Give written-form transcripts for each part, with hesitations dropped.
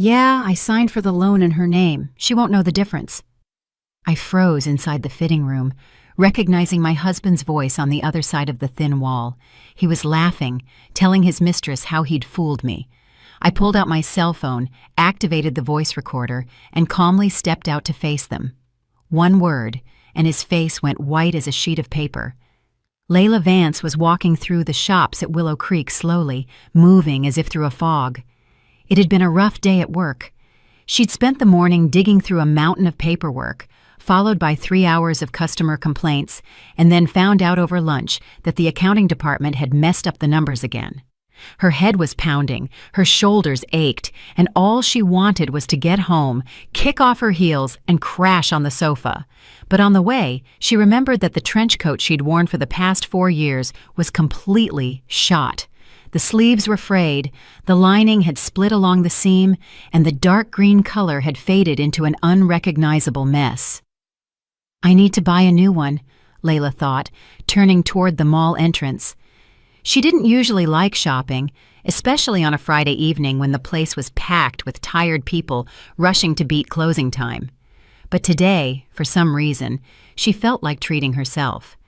Yeah, I signed for the loan in her name. She won't know the difference. I froze inside the fitting room, recognizing my husband's voice on the other side of the thin wall. He was laughing, telling his mistress how he'd fooled me. I pulled out my cell phone, activated the voice recorder, and calmly stepped out to face them. One word, and his face went white as a sheet of paper. Layla Vance was walking through the shops at Willow Creek slowly, moving as if through a fog. It had been a rough day at work. She'd spent the morning digging through a mountain of paperwork, followed by 3 hours of customer complaints, and then found out over lunch that the accounting department had messed up the numbers again. Her head was pounding, her shoulders ached, and all she wanted was to get home, kick off her heels, and crash on the sofa. But on the way, she remembered that the trench coat she'd worn for the past 4 years was completely shot. The sleeves were frayed, the lining had split along the seam, and the dark green color had faded into an unrecognizable mess. I need to buy a new one, Layla thought, turning toward the mall entrance. She didn't usually like shopping, especially on a Friday evening when the place was packed with tired people rushing to beat closing time. But today, for some reason, she felt like treating herself.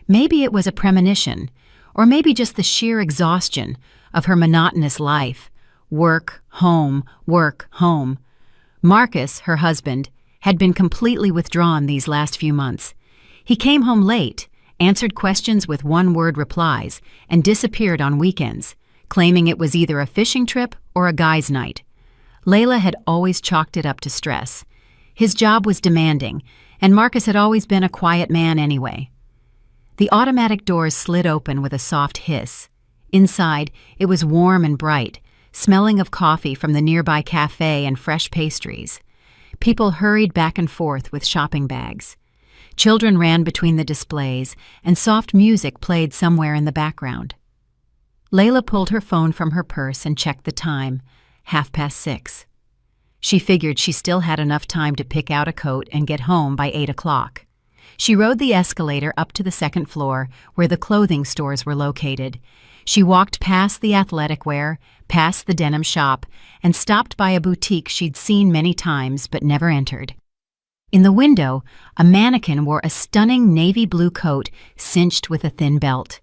Maybe it was a premonition, or maybe just the sheer exhaustion of her monotonous life. Work, home, work, home. Marcus, her husband, had been completely withdrawn these last few months. He came home late, answered questions with one-word replies, and disappeared on weekends, claiming it was either a fishing trip or a guy's night. Layla had always chalked it up to stress. His job was demanding, and Marcus had always been a quiet man anyway. The automatic doors slid open with a soft hiss. Inside, it was warm and bright, smelling of coffee from the nearby cafe and fresh pastries. People hurried back and forth with shopping bags. Children ran between the displays, and soft music played somewhere in the background. Layla pulled her phone from her purse and checked the time, 6:30. She figured she still had enough time to pick out a coat and get home by 8 o'clock. She rode the escalator up to the second floor, where the clothing stores were located. She walked past the athletic wear, past the denim shop, and stopped by a boutique she'd seen many times but never entered. In the window, a mannequin wore a stunning navy blue coat cinched with a thin belt.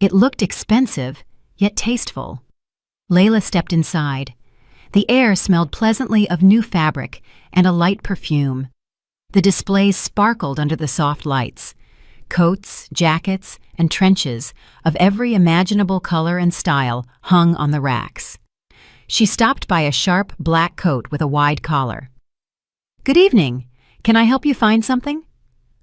It looked expensive, yet tasteful. Layla stepped inside. The air smelled pleasantly of new fabric and a light perfume. The displays sparkled under the soft lights. Coats, jackets, and trenches of every imaginable color and style hung on the racks. She stopped by a sharp black coat with a wide collar. "Good evening. Can I help you find something?"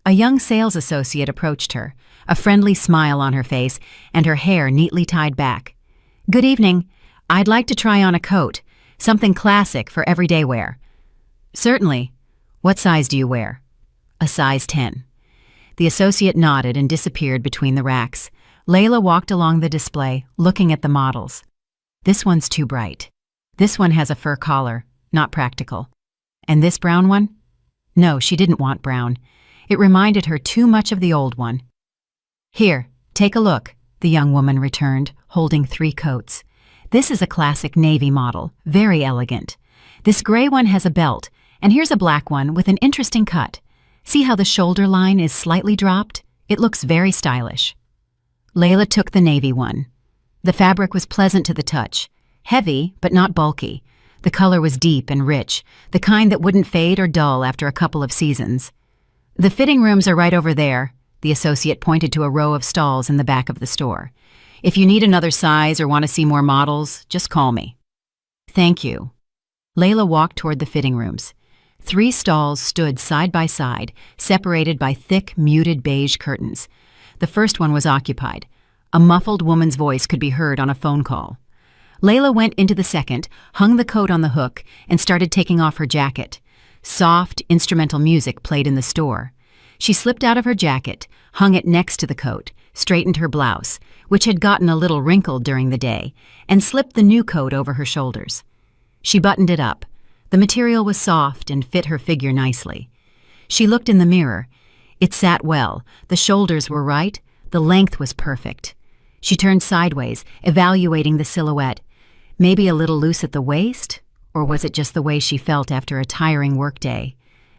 A young sales associate approached her, a friendly smile on her face and her hair neatly tied back. "Good evening. I'd like to try on a coat, something classic for everyday wear." "Certainly. What size do you wear?" "A size 10. The associate nodded and disappeared between the racks. Layla walked along the display, looking at the models. "This one's too bright. This one has a fur collar, not practical. And this brown one?" No, she didn't want brown. It reminded her too much of the old one. "Here, take a look," the young woman returned, holding 3 coats. "This is a classic navy model, very elegant. This gray one has a belt, and here's a black one with an interesting cut. See how the shoulder line is slightly dropped? It looks very stylish." Layla took the navy one. The fabric was pleasant to the touch, heavy but not bulky. The color was deep and rich, the kind that wouldn't fade or dull after a couple of seasons. "The fitting rooms are right over there," the associate pointed to a row of stalls in the back of the store. "If you need another size or want to see more models, just call me." "Thank you." Layla walked toward the fitting rooms. 3 stalls stood side by side, separated by thick, muted beige curtains. The first one was occupied. A muffled woman's voice could be heard on a phone call. Layla went into the second, hung the coat on the hook, and started taking off her jacket. Soft, instrumental music played in the store. She slipped out of her jacket, hung it next to the coat, straightened her blouse, which had gotten a little wrinkled during the day, and slipped the new coat over her shoulders. She buttoned it up. The material was soft and fit her figure nicely. She looked in the mirror. It sat well, the shoulders were right, the length was perfect. She turned sideways, evaluating the silhouette. Maybe a little loose at the waist, Or was it just the way she felt after a tiring workday?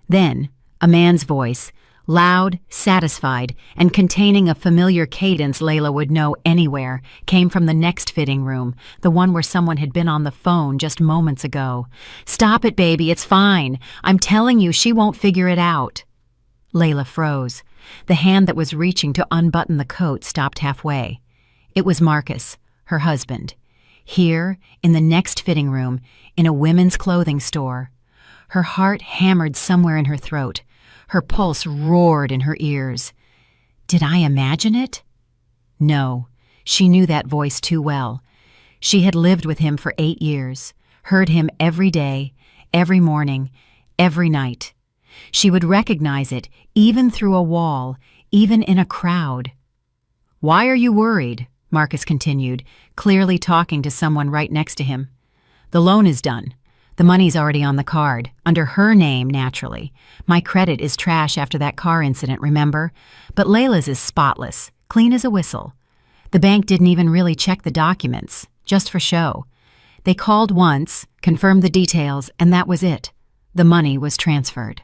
Then, a man's voice, loud, satisfied, and containing a familiar cadence Layla would know anywhere, came from the next fitting room, the one where someone had been on the phone just moments ago. "Stop it, baby, it's fine. I'm telling you, she won't figure it out." Layla froze. The hand that was reaching to unbutton the coat stopped halfway. It was Marcus, her husband. Here, in the next fitting room, in a women's clothing store. Her heart hammered somewhere in her throat. Her pulse roared in her ears. Did I imagine it? No, she knew that voice too well. She had lived with him for 8 years, heard him every day, every morning, every night. She would recognize it, even through a wall, even in a crowd. "Why are you worried?" Marcus continued, clearly talking to someone right next to him. "The loan is done. The money's already on the card, under her name, naturally. My credit is trash after that car incident, remember? But Layla's is spotless, clean as a whistle. The bank didn't even really check the documents, just for show. They called once, confirmed the details, and that was it. The money was transferred."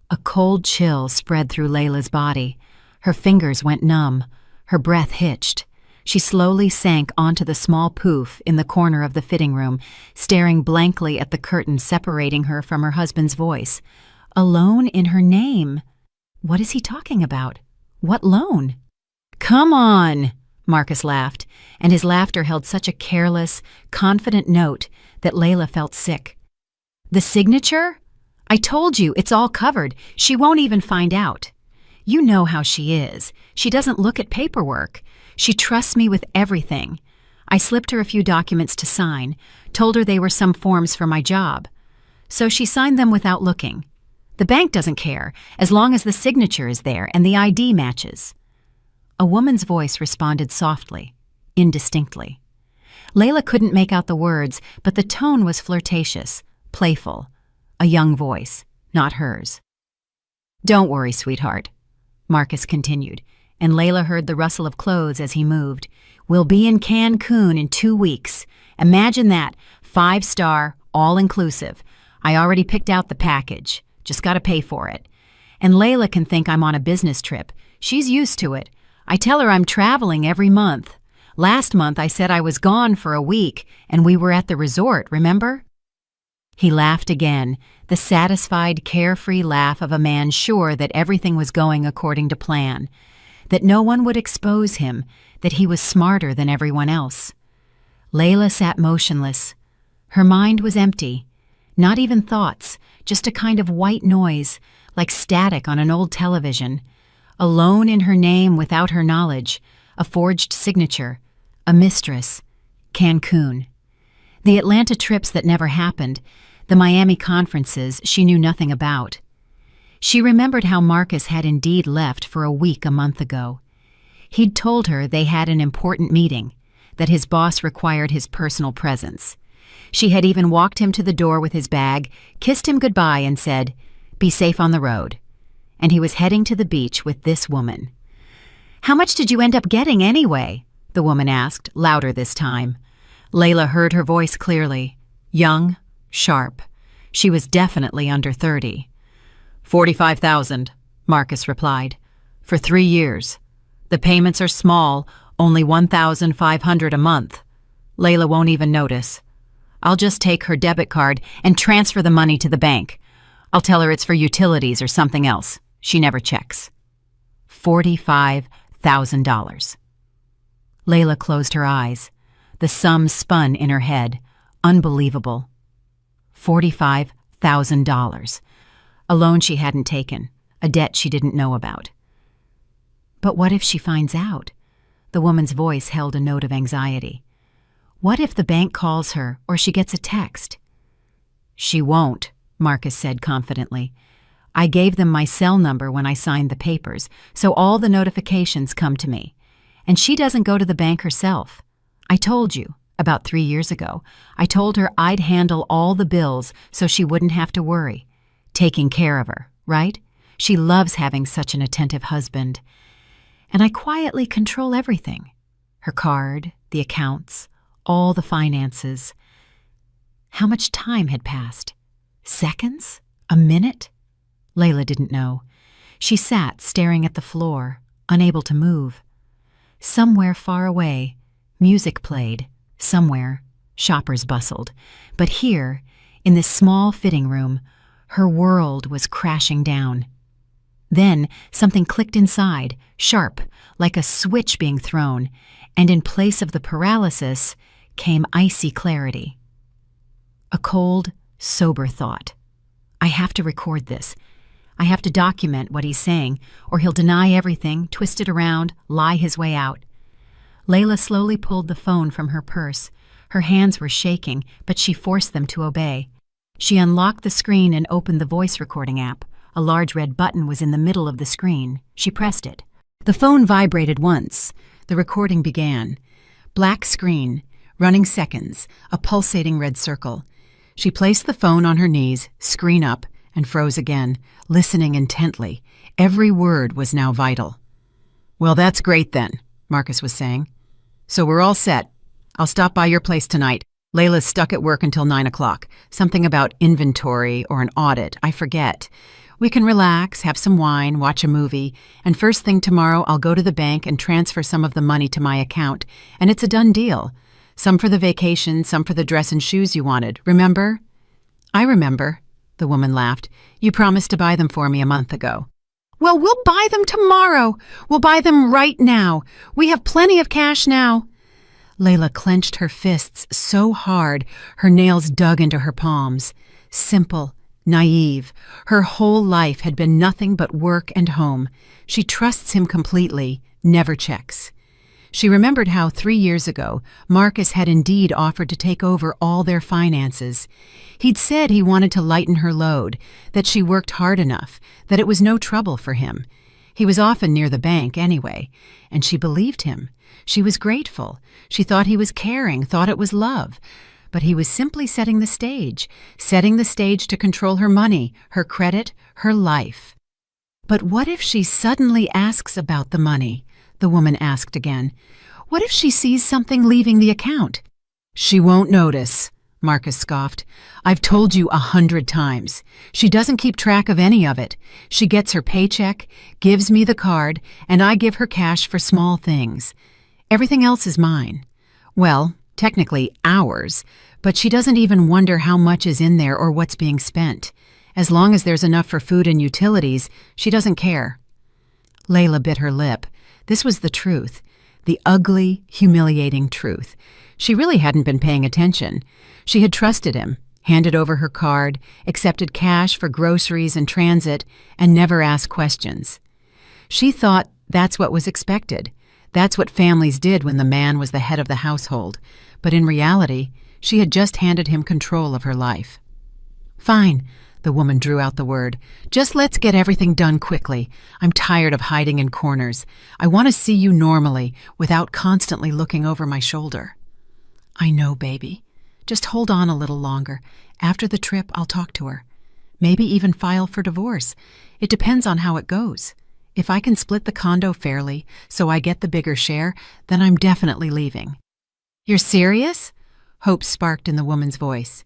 A cold chill spread through Layla's body. Her fingers went numb. Her breath hitched. She slowly sank onto the small poof in the corner of the fitting room, staring blankly at the curtain separating her from her husband's voice. A loan in her name. What is he talking about? What loan? "Come on," Marcus laughed, and his laughter held such a careless, confident note that Layla felt sick. "The signature? I told you, it's all covered. She won't even find out. You know how she is. She doesn't look at paperwork. She trusts me with everything. I slipped her a few documents to sign, told her they were some forms for my job. So she signed them without looking. The bank doesn't care, as long as the signature is there and the ID matches." A woman's voice responded softly, indistinctly. Layla couldn't make out the words, but the tone was flirtatious, playful. A young voice, not hers. "Don't worry, sweetheart," Marcus continued, and Layla heard the rustle of clothes as he moved. "We'll be in Cancun in 2 weeks. Imagine that, 5-star, all-inclusive. I already picked out the package, just gotta pay for it. And Layla can think I'm on a business trip. She's used to it. I tell her I'm traveling every month. Last month I said I was gone for a week, and we were at the resort, remember?" He laughed again, the satisfied, carefree laugh of a man sure that everything was going according to plan, that no one would expose him, that he was smarter than everyone else. Layla sat motionless. Her mind was empty. Not even thoughts, just a kind of white noise, like static on an old television. A loan in her name without her knowledge, a forged signature, a mistress, Cancun. The Atlanta trips that never happened, the Miami conferences she knew nothing about. She remembered how Marcus had indeed left for a week a month ago. He'd told her they had an important meeting, that his boss required his personal presence. She had even walked him to the door with his bag, kissed him goodbye and said, "Be safe on the road." And he was heading to the beach with this woman. "How much did you end up getting anyway?" the woman asked, louder this time. Layla heard her voice clearly. Young, sharp. She was definitely under 30. "45,000, Marcus replied. "For 3 years. The payments are small, only $1,500 a month. Layla won't even notice. I'll just take her debit card and transfer the money to the bank. I'll tell her it's for utilities or something else. She never checks." $45,000. Layla closed her eyes. The sum spun in her head. Unbelievable. $45,000. A loan she hadn't taken, a debt she didn't know about. But what if she finds out? The woman's voice held a note of anxiety. What if the bank calls her or she gets a text? "She won't," Marcus said confidently. "I gave them my cell number when I signed the papers, so all the notifications come to me. And she doesn't go to the bank herself. I told you, about 3 years ago, I told her I'd handle all the bills so she wouldn't have to worry. Taking care of her, right? She loves having such an attentive husband. And I quietly control everything. Her card, the accounts, all the finances. How much time had passed? Seconds? A minute? Layla didn't know. She sat staring at the floor, unable to move. Somewhere far away, music played. Somewhere, shoppers bustled. But here, in this small fitting room, her world was crashing down. Then something clicked inside, sharp, like a switch being thrown, and in place of the paralysis came icy clarity. A cold, sober thought. I have to record this. I have to document what he's saying, or he'll deny everything, twist it around, lie his way out. Layla slowly pulled the phone from her purse. Her hands were shaking, but she forced them to obey. She unlocked the screen and opened the voice recording app. A large red button was in the middle of the screen. She pressed it. The phone vibrated once. The recording began. Black screen, running seconds, a pulsating red circle. She placed the phone on her knees, screen up, and froze again, listening intently. Every word was now vital. "Well, that's great then," Marcus was saying. "So we're all set. I'll stop by your place tonight. Layla's stuck at work until 9 o'clock. Something about inventory or an audit, I forget. We can relax, have some wine, watch a movie, and first thing tomorrow I'll go to the bank and transfer some of the money to my account, and it's a done deal. Some for the vacation, some for the dress and shoes you wanted. Remember?" "I remember," the woman laughed. "You promised to buy them for me a month ago." "Well, we'll buy them tomorrow. We'll buy them right now. We have plenty of cash now." Layla clenched her fists so hard her nails dug into her palms. Simple, naive. Her whole life had been nothing but work and home. She trusts him completely, never checks. She remembered how 3 years ago, Marcus had indeed offered to take over all their finances. He'd said he wanted to lighten her load, that she worked hard enough, that it was no trouble for him. He was often near the bank anyway, and she believed him. She was grateful. She thought he was caring, thought it was love. But he was simply setting the stage to control her money, her credit, her life. But what if she suddenly asks about the money? The woman asked again. What if she sees something leaving the account? "She won't notice," Marcus scoffed. "I've told you 100 times. She doesn't keep track of any of it. She gets her paycheck, gives me the card, and I give her cash for small things. Everything else is mine. Well, technically ours, but she doesn't even wonder how much is in there or what's being spent. As long as there's enough for food and utilities, she doesn't care." Layla bit her lip. This was the truth, the ugly, humiliating truth. She really hadn't been paying attention. She had trusted him, handed over her card, accepted cash for groceries and transit, and never asked questions. She thought that's what was expected. That's what families did when the man was the head of the household. But in reality, she had just handed him control of her life. "Fine," the woman drew out the word. "Just let's get everything done quickly. I'm tired of hiding in corners. I want to see you normally, without constantly looking over my shoulder." "I know, baby. Just hold on a little longer. After the trip, I'll talk to her. Maybe even file for divorce. It depends on how it goes. If I can split the condo fairly, so I get the bigger share, then I'm definitely leaving." "You're serious?" Hope sparked in the woman's voice.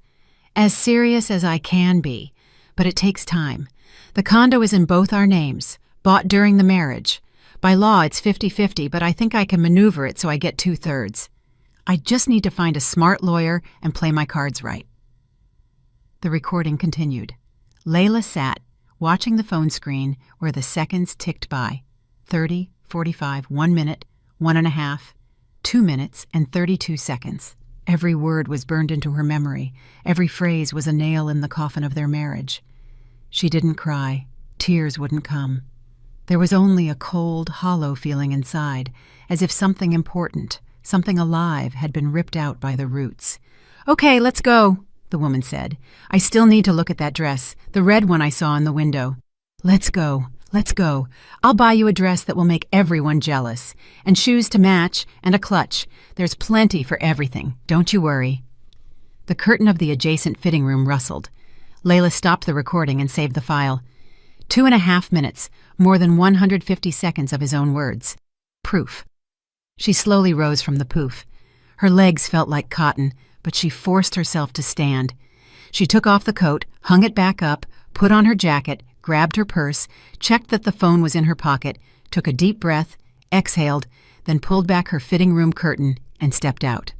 "As serious as I can be, but it takes time. The condo is in both our names, bought during the marriage. By law, it's 50-50, but I think I can maneuver it so I get 2/3. I just need to find a smart lawyer and play my cards right." The recording continued. Layla sat, watching the phone screen where the seconds ticked by. 30, 45, 1 minute, 1.5, 2 minutes, and 32 seconds. Every word was burned into her memory. Every phrase was a nail in the coffin of their marriage. She didn't cry. Tears wouldn't come. There was only a cold, hollow feeling inside, as if something important, something alive, had been ripped out by the roots. "Okay, let's go," the woman said. "I still need to look at that dress, the red one I saw in the window." Let's go. I'll buy you a dress that will make everyone jealous, and shoes to match, and a clutch. There's plenty for everything, don't you worry." The curtain of the adjacent fitting room rustled. Layla stopped the recording and saved the file. 2.5 minutes, more than 150 seconds of his own words. Proof. She slowly rose from the poof. Her legs felt like cotton, but she forced herself to stand. She took off the coat, hung it back up, put on her jacket, grabbed her purse, checked that the phone was in her pocket, took a deep breath, exhaled, then pulled back her fitting room curtain and stepped out.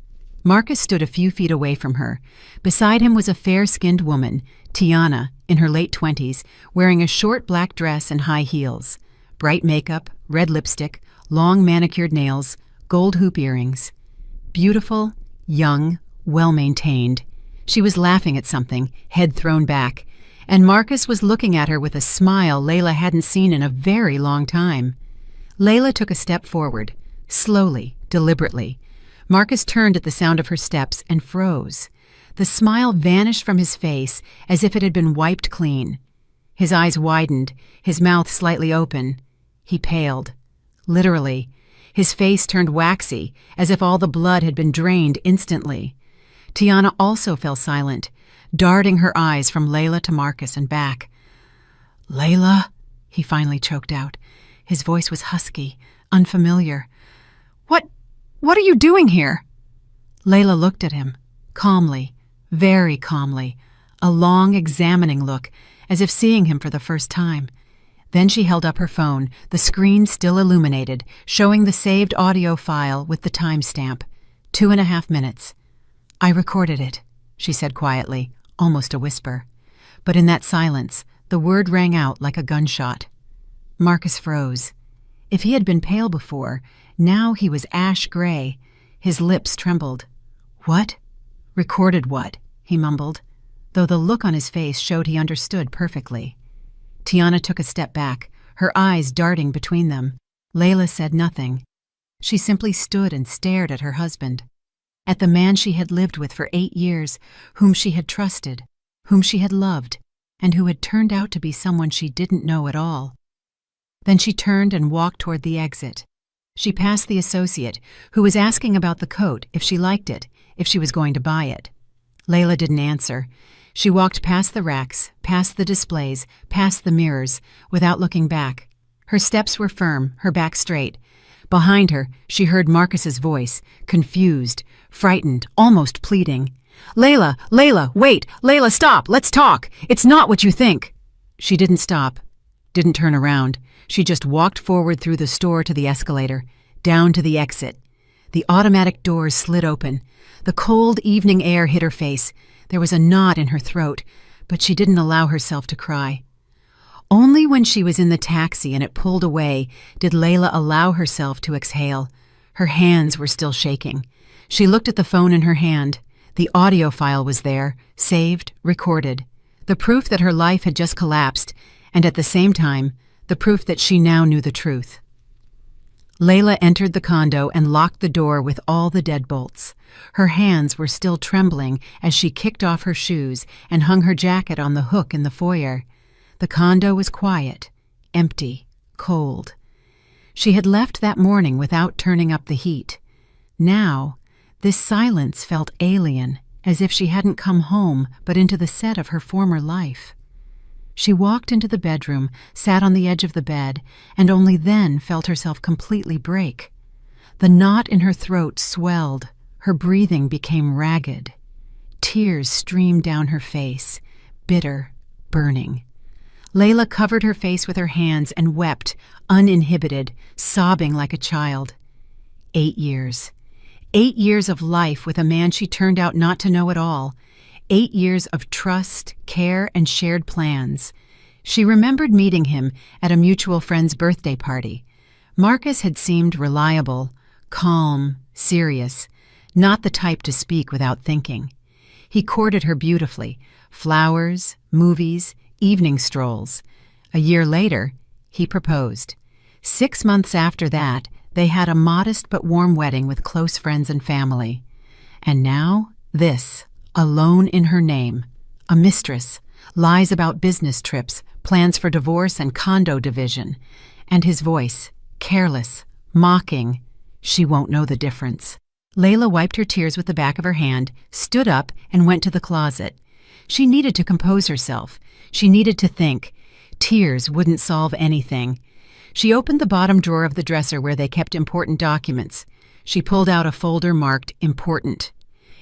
Marcus stood a few feet away from her. Beside him was a fair-skinned woman, Tiana, in her late 20s, wearing a short black dress and high heels. Bright makeup, red lipstick, long manicured nails, gold hoop earrings. Beautiful, young, well-maintained. She was laughing at something, head thrown back, and Marcus was looking at her with a smile Layla hadn't seen in a very long time. Layla took a step forward, slowly, deliberately. Marcus turned at the sound of her steps and froze. The smile vanished from his face as if it had been wiped clean. His eyes widened, his mouth slightly open. He paled. Literally. His face turned waxy, as if all the blood had been drained instantly. Tiana also fell silent, darting her eyes from Layla to Marcus and back. "Layla," he finally choked out. His voice was husky, unfamiliar. What are you doing here?" Layla looked at him, calmly, very calmly, a long, examining look, as if seeing him for the first time. Then she held up her phone, the screen still illuminated, showing the saved audio file with the timestamp, 2.5 minutes. "I recorded it," she said quietly, almost a whisper. But in that silence, the word rang out like a gunshot. Marcus froze. If he had been pale before, now he was ash-gray. His lips trembled. "What? Recorded what?" he mumbled, though the look on his face showed he understood perfectly. Tiana took a step back, her eyes darting between them. Layla said nothing. She simply stood and stared at her husband, at the man she had lived with for 8 years, whom she had trusted, whom she had loved, and who had turned out to be someone she didn't know at all. Then she turned and walked toward the exit. She passed the associate, who was asking about the coat, if she liked it, if she was going to buy it. Layla didn't answer. She walked past the racks, past the displays, past the mirrors, without looking back. Her steps were firm, her back straight. Behind her, she heard Marcus's voice, confused, frightened, almost pleading. "Layla, wait! Layla, stop! Let's talk! It's not what you think!" She didn't stop, didn't turn around. She just walked forward through the store to the escalator, down to the exit. The automatic doors slid open. The cold evening air hit her face. There was a knot in her throat, but she didn't allow herself to cry. Only when she was in the taxi and it pulled away did Layla allow herself to exhale. Her hands were still shaking. She looked at the phone in her hand. The audio file was there, saved, recorded. The proof that her life had just collapsed, and at the same time, the proof that she now knew the truth. Layla entered the condo and locked the door with all the deadbolts. Her hands were still trembling as she kicked off her shoes and hung her jacket on the hook in the foyer. The condo was quiet, empty, cold. She had left that morning without turning up the heat. Now, this silence felt alien, as if she hadn't come home but into the set of her former life. She walked into the bedroom, sat on the edge of the bed, and only then felt herself completely break. The knot in her throat swelled. Her breathing became ragged. Tears streamed down her face, bitter, burning. Layla covered her face with her hands and wept, uninhibited, sobbing like a child. 8 years. 8 years of life with a man she turned out not to know at all. 8 years of trust, care, and shared plans. She remembered meeting him at a mutual friend's birthday party. Marcus had seemed reliable, calm, serious, not the type to speak without thinking. He courted her beautifully. Flowers, movies, evening strolls. A year later, he proposed. 6 months after that, they had a modest but warm wedding with close friends and family. And now, this. A loan in her name, a mistress, lies about business trips, plans for divorce and condo division, and his voice, careless, mocking. She won't know the difference. Layla wiped her tears with the back of her hand, stood up, and went to the closet. She needed to compose herself. She needed to think. Tears wouldn't solve anything. She opened the bottom drawer of the dresser where they kept important documents. She pulled out a folder marked Important.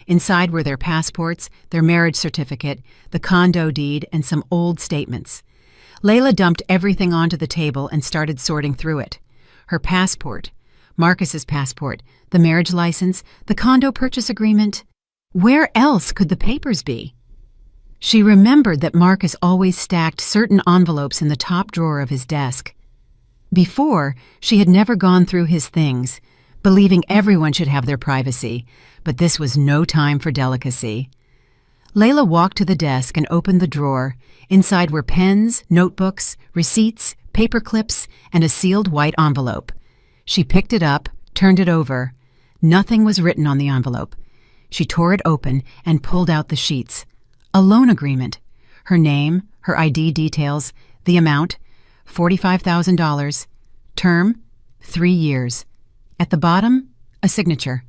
Inside were their passports, their marriage certificate, the condo deed, and some old statements. Layla dumped everything onto the table and started sorting through it. Her passport, Marcus's passport, the marriage license, the condo purchase agreement. Where else could the papers be? She remembered that Marcus always stacked certain envelopes in the top drawer of his desk. Before, she had never gone through his things, believing everyone should have their privacy, but this was no time for delicacy. Layla walked to the desk and opened the drawer. Inside were pens, notebooks, receipts, paper clips, and a sealed white envelope. She picked it up, turned it over. Nothing was written on the envelope. She tore it open and pulled out the sheets. A loan agreement. Her name, her ID details, the amount, $45,000. Term, 3 years. At the bottom, a signature.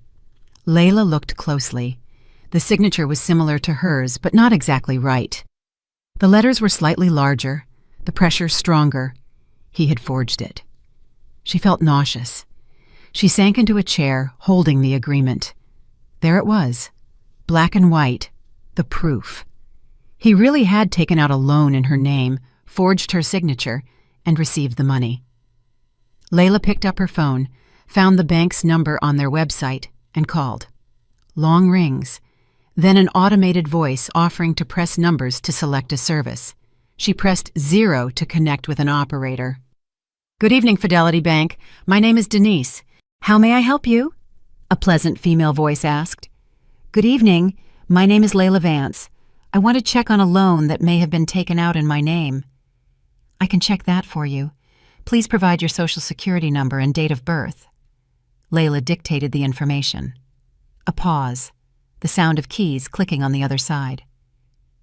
Layla looked closely. The signature was similar to hers, but not exactly right. The letters were slightly larger, the pressure stronger. He had forged it. She felt nauseous. She sank into a chair, holding the agreement. There it was, black and white, the proof. He really had taken out a loan in her name, forged her signature, and received the money. Layla picked up her phone, found the bank's number on their website, and called. Long rings, then an automated voice offering to press numbers to select a service. She pressed 0 to connect with an operator. Good evening, Fidelity Bank. My name is Denise. How may I help you? A pleasant female voice asked. Good evening. My name is Layla Vance. I want to check on a loan that may have been taken out in my name. I can check that for you. Please provide your social security number and date of birth. Layla dictated the information. A pause, the sound of keys clicking on the other side.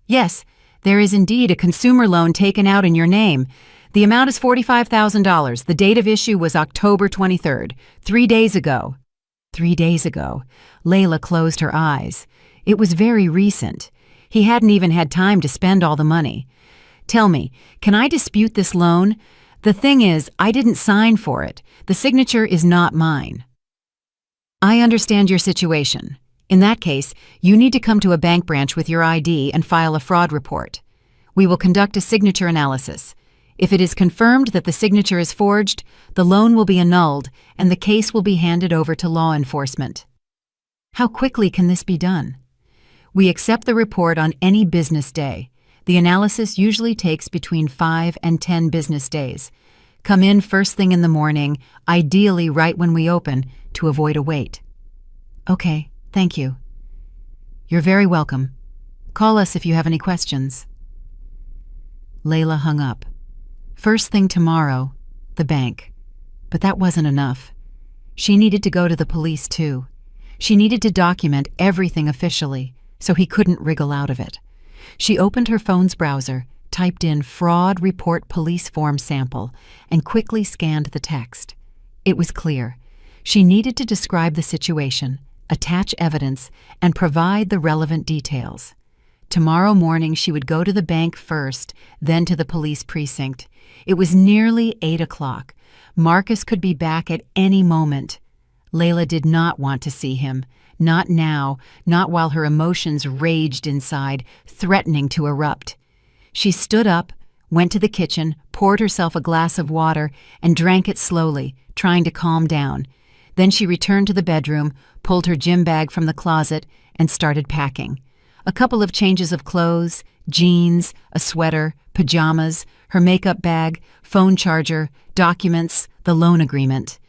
Yes, there is indeed a consumer loan taken out in your name. The amount is $45,000. The date of issue was October 23rd, 3 days ago. 3 days ago. Layla closed her eyes. It was very recent. He hadn't even had time to spend all the money. Tell me, can I dispute this loan? The thing is, I didn't sign for it. The signature is not mine. I understand your situation. In that case, you need to come to a bank branch with your ID and file a fraud report. We will conduct a signature analysis. If it is confirmed that the signature is forged, the loan will be annulled and the case will be handed over to law enforcement. How quickly can this be done? We accept the report on any business day. The analysis usually takes between 5 and 10 business days. Come in first thing in the morning, ideally right when we open, to avoid a wait. Okay, thank you. You're very welcome. Call us if you have any questions. Layla hung up. First thing tomorrow, the bank. But that wasn't enough. She needed to go to the police too. She needed to document everything officially, so he couldn't wriggle out of it. She opened her phone's browser, typed in fraud report police form sample, and quickly scanned the text. It was clear. She needed to describe the situation, attach evidence, and provide the relevant details. Tomorrow morning she would go to the bank first, then to the police precinct. It was nearly 8 o'clock. Marcus could be back at any moment. Layla did not want to see him. Not now, not while her emotions raged inside, threatening to erupt. She stood up, went to the kitchen, poured herself a glass of water, and drank it slowly, trying to calm down. Then she returned to the bedroom, pulled her gym bag from the closet, and started packing. A couple of changes of clothes, jeans, a sweater, pajamas, her makeup bag, phone charger, documents, the loan agreement.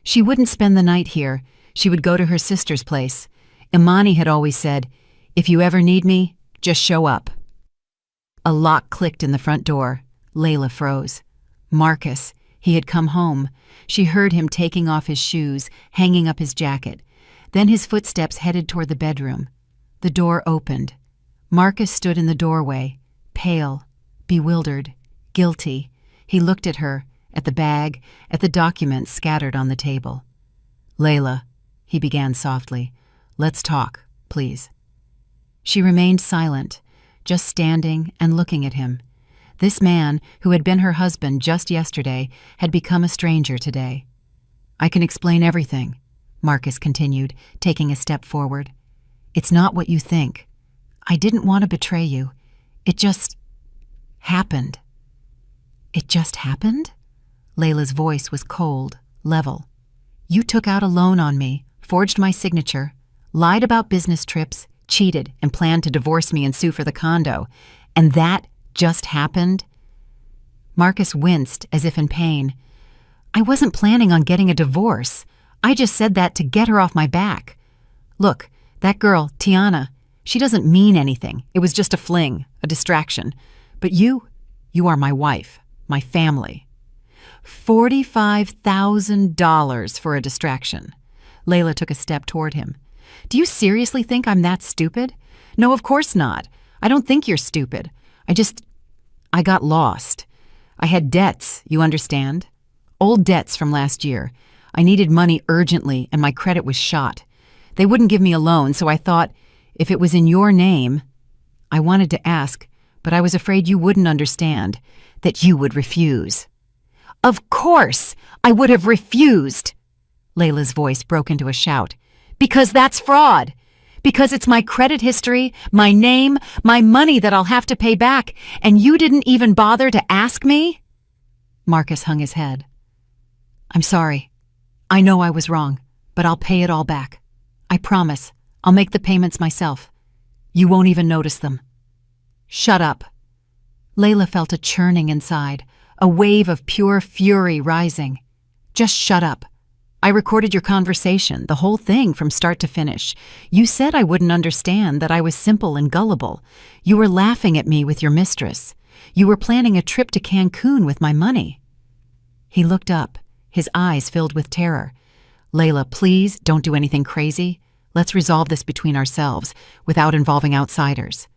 She wouldn't spend the night here. She would go to her sister's place. Imani had always said, "If you ever need me, just show up." A lock clicked in the front door. Layla froze. Marcus. He had come home. She heard him taking off his shoes, hanging up his jacket. Then his footsteps headed toward the bedroom. The door opened. Marcus stood in the doorway, pale, bewildered, guilty. He looked at her, at the bag, at the documents scattered on the table. "Layla," he began softly, "let's talk, please." She remained silent, just standing and looking at him. This man, who had been her husband just yesterday, had become a stranger today. "I can explain everything," Marcus continued, taking a step forward. It's not what you think. I didn't want to betray you. It just happened." "It just happened?" Layla's voice was cold, level. "You took out a loan on me, forged my signature, lied about business trips, cheated, and planned to divorce me and sue for the condo. And that just happened?" Marcus winced as if in pain. "I wasn't planning on getting a divorce. I just said that to get her off my back. Look, that girl, Tiana, she doesn't mean anything. It was just a fling, a distraction. But you are my wife, my family." $45,000 for a distraction. Layla took a step toward him. "Do you seriously think I'm that stupid? No, of course not. I don't think you're stupid. I got lost. I had debts, you understand? Old debts from last year. I needed money urgently, and my credit was shot. They wouldn't give me a loan, so I thought, if it was in your name, I wanted to ask, but I was afraid you wouldn't understand, that you would refuse." "Of course I would have refused!" Layla's voice broke into a shout. "Because that's fraud. Because it's my credit history, my name, my money that I'll have to pay back, and you didn't even bother to ask me?" Marcus hung his head. "I'm sorry. I know I was wrong, but I'll pay it all back. I promise. I'll make the payments myself. You won't even notice them." "Shut up." Layla felt a churning inside, a wave of pure fury rising. "Just shut up. I recorded your conversation, the whole thing from start to finish. You said I wouldn't understand, that I was simple and gullible. You were laughing at me with your mistress. You were planning a trip to Cancun with my money." He looked up, his eyes filled with terror. "Layla, please don't do anything crazy. Let's resolve this between ourselves, without involving outsiders."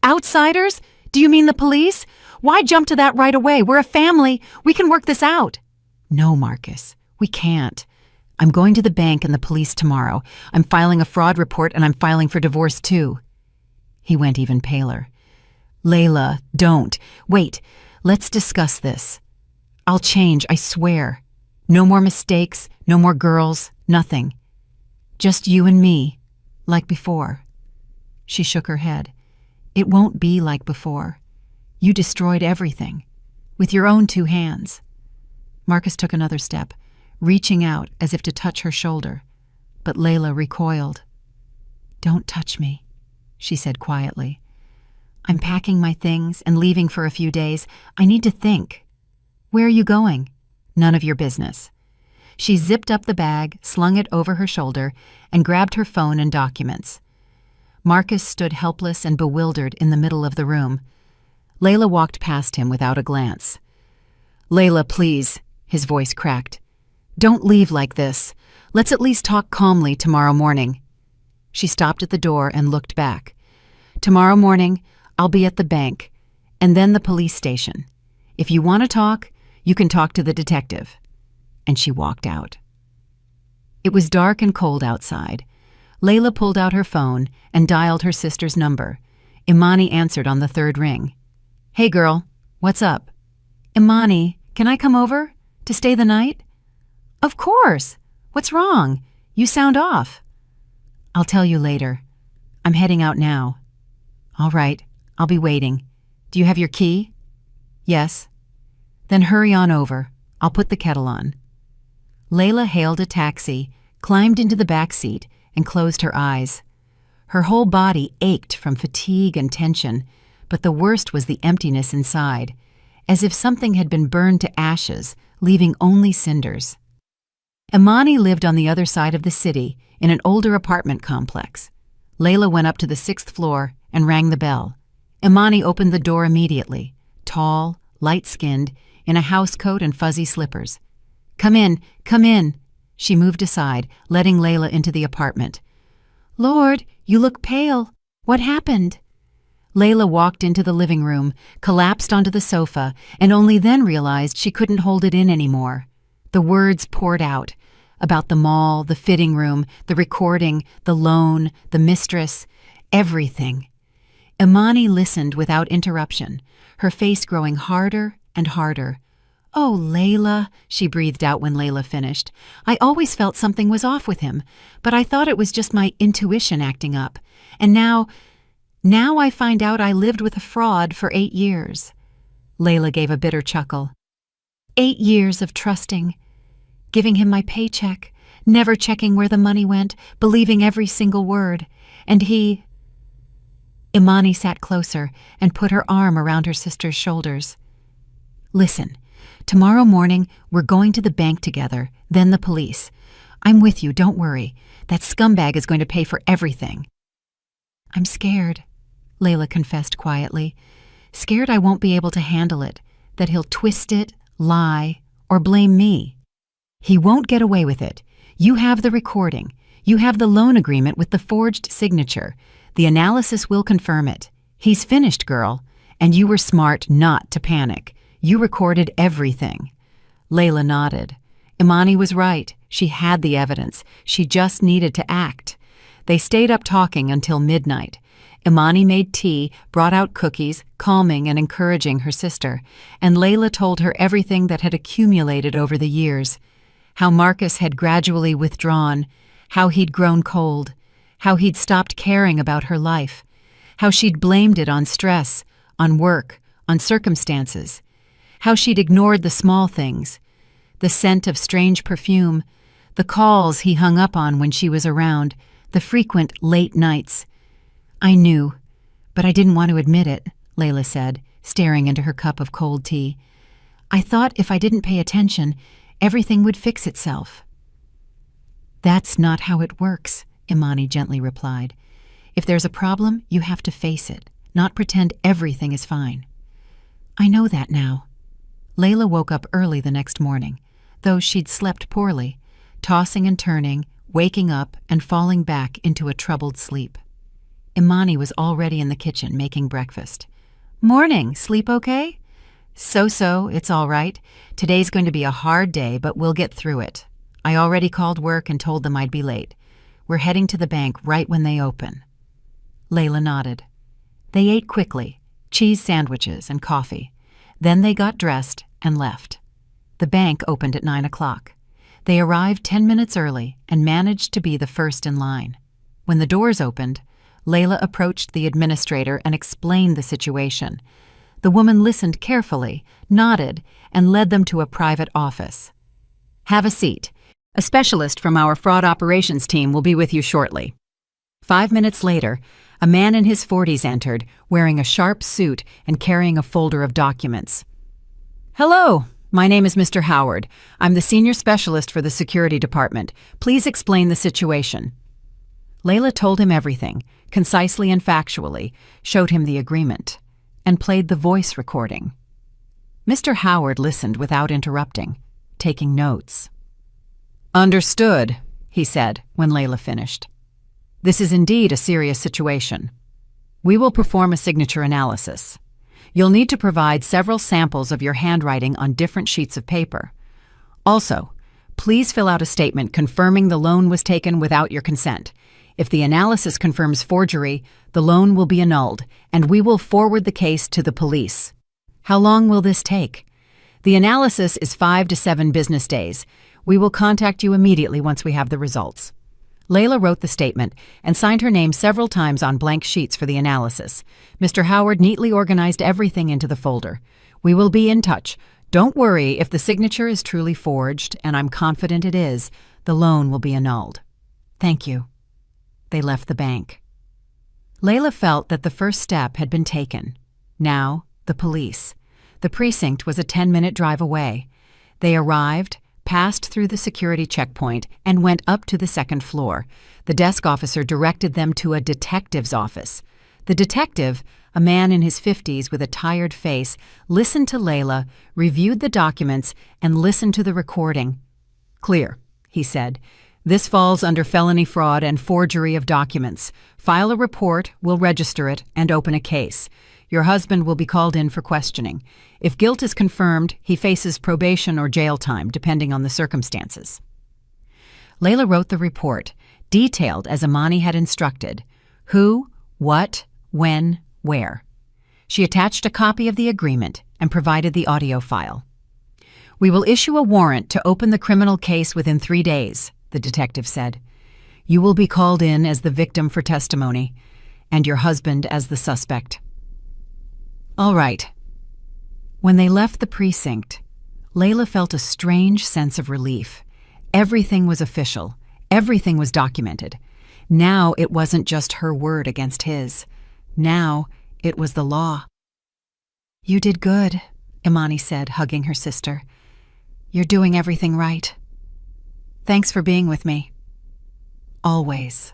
"Outsiders? Do you mean the police? Why jump to that right away? We're a family. We can work this out." "No, Marcus, we can't. I'm going to the bank and the police tomorrow. I'm filing a fraud report, and I'm filing for divorce too." He went even paler. "Layla, don't. Wait, let's discuss this. I'll change, I swear. No more mistakes, no more girls, nothing. Just you and me, like before." She shook her head. "It won't be like before. You destroyed everything, with your own 2 hands." Marcus took another step, reaching out as if to touch her shoulder, but Layla recoiled. "Don't touch me," she said quietly. "I'm packing my things and leaving for a few days. I need to think." "Where are you going?" "None of your business." She zipped up the bag, slung it over her shoulder, and grabbed her phone and documents. Marcus stood helpless and bewildered in the middle of the room. Layla walked past him without a glance. "Layla, please," his voice cracked. "Don't leave like this. Let's at least talk calmly tomorrow morning." She stopped at the door and looked back. "Tomorrow morning, I'll be at the bank, and then the police station. If you want to talk, you can talk to the detective." And she walked out. It was dark and cold outside. Layla pulled out her phone and dialed her sister's number. Imani answered on the 3rd ring. "Hey girl, what's up?" "Imani, can I come over? To stay the night?" "Of course. What's wrong? You sound off." "I'll tell you later. I'm heading out now." "All right, I'll be waiting. Do you have your key?" "Yes." "Then hurry on over. I'll put the kettle on." Layla hailed a taxi, climbed into the back seat, and closed her eyes. Her whole body ached from fatigue and tension, but the worst was the emptiness inside, as if something had been burned to ashes, leaving only cinders. Imani lived on the other side of the city, in an older apartment complex. Layla went up to the 6th floor and rang the bell. Imani opened the door immediately, tall, light-skinned, in a housecoat and fuzzy slippers. Come in, come in." She moved aside, letting Layla into the apartment. "Lord, you look pale. What happened?" Layla walked into the living room, collapsed onto the sofa, and only then realized she couldn't hold it in anymore. The words poured out, about the mall, the fitting room, the recording, the loan, the mistress, everything. Imani listened without interruption, her face growing harder and harder. "Oh, Layla," she breathed out when Layla finished. "I always felt something was off with him, but I thought it was just my intuition acting up. And now I find out I lived with a fraud for 8 years." Layla gave a bitter chuckle. 8 years of trusting, giving him my paycheck, never checking where the money went, believing every single word. And he... Imani sat closer and put her arm around her sister's shoulders. "Listen, tomorrow morning we're going to the bank together, then the police. I'm with you, don't worry. That scumbag is going to pay for everything." "I'm scared," Layla confessed quietly. "Scared I won't be able to handle it, that he'll twist it, lie, or blame me." "He won't get away with it. You have the recording. You have the loan agreement with the forged signature. The analysis will confirm it. He's finished, girl. And you were smart not to panic. You recorded everything." Layla nodded. Imani was right. She had the evidence. She just needed to act. They stayed up talking until midnight. Imani made tea, brought out cookies, calming and encouraging her sister, and Layla told her everything that had accumulated over the years. How Marcus had gradually withdrawn, how he'd grown cold, how he'd stopped caring about her life, how she'd blamed it on stress, on work, on circumstances, how she'd ignored the small things, the scent of strange perfume, the calls he hung up on when she was around, the frequent late nights. "I knew, but I didn't want to admit it," Layla said, staring into her cup of cold tea. "I thought if I didn't pay attention, everything would fix itself." "That's not how it works," Imani gently replied. "If there's a problem, you have to face it, not pretend everything is fine." "I know that now." Layla woke up early the next morning, though she'd slept poorly, tossing and turning, waking up and falling back into a troubled sleep. Imani was already in the kitchen making breakfast. "Morning, sleep okay?" So, it's all right. Today's going to be a hard day, but we'll get through it. I already called work and told them I'd be late. We're heading to the bank right when they open." Layla nodded. They ate quickly, cheese sandwiches and coffee. Then they got dressed and left. The bank opened at 9 o'clock. They arrived 10 minutes early and managed to be the first in line. When the doors opened, Layla approached the administrator and explained the situation. The woman listened carefully, nodded, and led them to a private office. "Have a seat. A specialist from our fraud operations team will be with you shortly." 5 minutes later, a man in his 40s entered, wearing a sharp suit and carrying a folder of documents. "Hello, my name is Mr. Howard. I'm the senior specialist for the security department. Please explain the situation." Layla told him everything, concisely and factually, showed him the agreement, and played the voice recording. Mr. Howard listened without interrupting, taking notes. "Understood," he said when Layla finished. "This is indeed a serious situation. We will perform a signature analysis. You'll need to provide several samples of your handwriting on different sheets of paper. Also, please fill out a statement confirming the loan was taken without your consent. If the analysis confirms forgery, the loan will be annulled, and we will forward the case to the police." "How long will this take?" "The analysis is 5 to 7 business days. We will contact you immediately once we have the results." Layla wrote the statement and signed her name several times on blank sheets for the analysis. Mr. Howard neatly organized everything into the folder. "We will be in touch. Don't worry if the signature is truly forged, and I'm confident it is. The loan will be annulled." "Thank you." They left the bank. Layla felt that the first step had been taken. Now, the police. The precinct was a 10-minute drive away. They arrived, passed through the security checkpoint, and went up to the second floor. The desk officer directed them to a detective's office. The detective, a man in his 50s with a tired face, listened to Layla, reviewed the documents, and listened to the recording. "Clear," he said. "This falls under felony fraud and forgery of documents. File a report, we'll register it, and open a case. Your husband will be called in for questioning. If guilt is confirmed, he faces probation or jail time, depending on the circumstances." Layla wrote the report, detailed as Imani had instructed: who, what, when, where. She attached a copy of the agreement and provided the audio file. "We will issue a warrant to open the criminal case within 3 days," the detective said. "You will be called in as the victim for testimony, and your husband as the suspect." "All right." When they left the precinct, Layla felt a strange sense of relief. Everything was official. Everything was documented. Now it wasn't just her word against his. Now it was the law. "You did good," Imani said, hugging her sister. "You're doing everything right. Thanks for being with me. Always."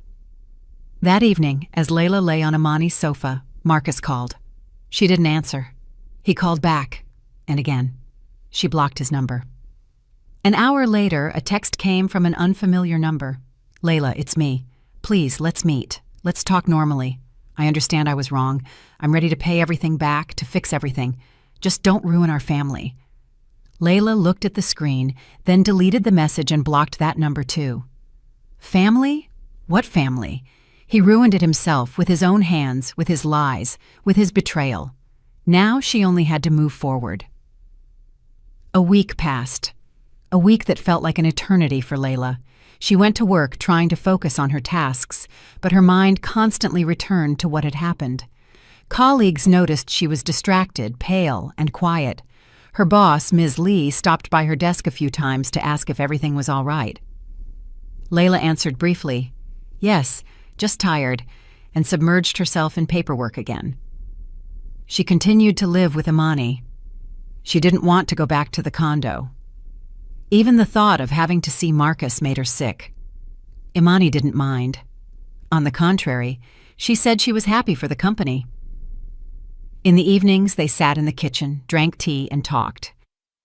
That evening, as Layla lay on Imani's sofa, Marcus called. She didn't answer. He called back, and again. She blocked his number. An hour later, a text came from an unfamiliar number. "Layla, it's me. Please, let's meet. Let's talk normally. I understand I was wrong. I'm ready to pay everything back, to fix everything. Just don't ruin our family." Layla looked at the screen, then deleted the message and blocked that number too. Family? What family? He ruined it himself, with his own hands, with his lies, with his betrayal. Now she only had to move forward. A week passed. A week that felt like an eternity for Layla. She went to work trying to focus on her tasks, but her mind constantly returned to what had happened. Colleagues noticed she was distracted, pale, and quiet. Her boss, Ms. Lee, stopped by her desk a few times to ask if everything was all right. Layla answered briefly, "Yes, just tired," and submerged herself in paperwork again. She continued to live with Imani. She didn't want to go back to the condo. Even the thought of having to see Marcus made her sick. Imani didn't mind. On the contrary, she said she was happy for the company. In the evenings, they sat in the kitchen, drank tea, and talked.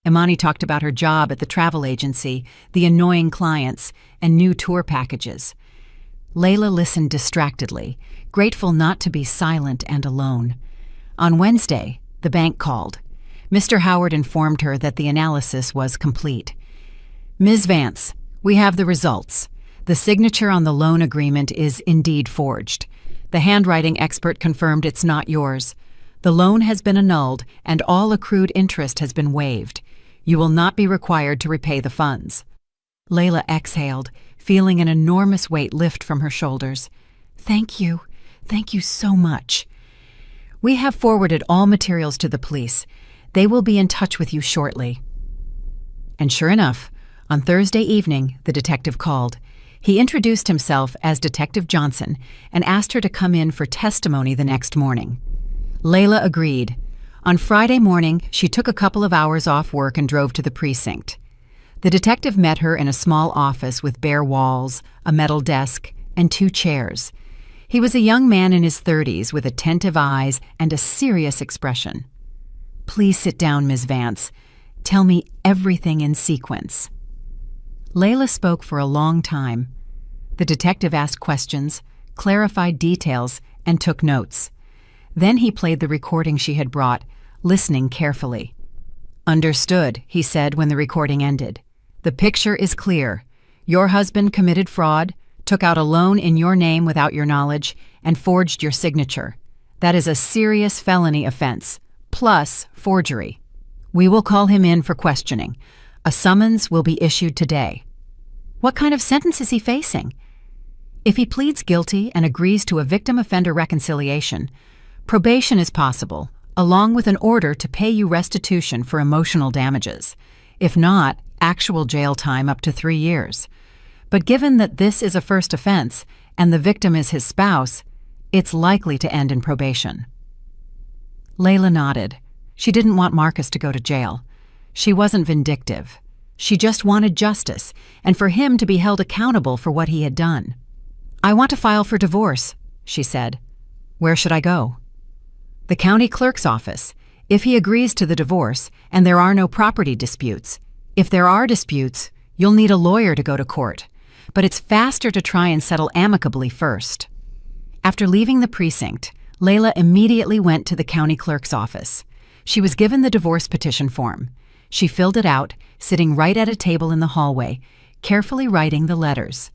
Imani talked about her job at the travel agency, the annoying clients, and new tour packages. Layla listened distractedly, grateful not to be silent and alone. On Wednesday, the bank called. Mr. Howard informed her that the analysis was complete. "Ms. Vance, we have the results. The signature on the loan agreement is indeed forged. The handwriting expert confirmed it's not yours. The loan has been annulled and all accrued interest has been waived. You will not be required to repay the funds." Layla exhaled, feeling an enormous weight lift from her shoulders. Thank you so much. "We have forwarded all materials to the police. They will be in touch with you shortly." And sure enough, on Thursday evening, the detective called. He introduced himself as Detective Johnson and asked her to come in for testimony the next morning. Layla agreed. On Friday morning, she took a couple of hours off work and drove to the precinct. The detective met her in a small office with bare walls, a metal desk, and 2 chairs. He was a young man in his 30s with attentive eyes and a serious expression. "Please sit down, Ms. Vance. Tell me everything in sequence." Layla spoke for a long time. The detective asked questions, clarified details, and took notes. Then he played the recording she had brought, listening carefully. "Understood," he said when the recording ended. "The picture is clear. Your husband committed fraud, took out a loan in your name without your knowledge, and forged your signature. That is a serious felony offense, plus forgery. We will call him in for questioning. A summons will be issued today." What kind of sentence is he facing? If he pleads guilty and agrees to a victim-offender reconciliation, probation is possible, along with an order to pay you restitution for emotional damages. If not, actual jail time up to 3 years. But given that this is a first offense and the victim is his spouse, it's likely to end in probation. Layla nodded. She didn't want Marcus to go to jail. She wasn't vindictive. She just wanted justice, and for him to be held accountable for what he had done. "I want to file for divorce," she said. "Where should I go?" "The county clerk's office. If he agrees to the divorce, and there are no property disputes. If there are disputes, you'll need a lawyer to go to court. But it's faster to try and settle amicably first." After leaving the precinct, Layla immediately went to the county clerk's office. She was given the divorce petition form. She filled it out, sitting right at a table in the hallway, carefully writing the letters.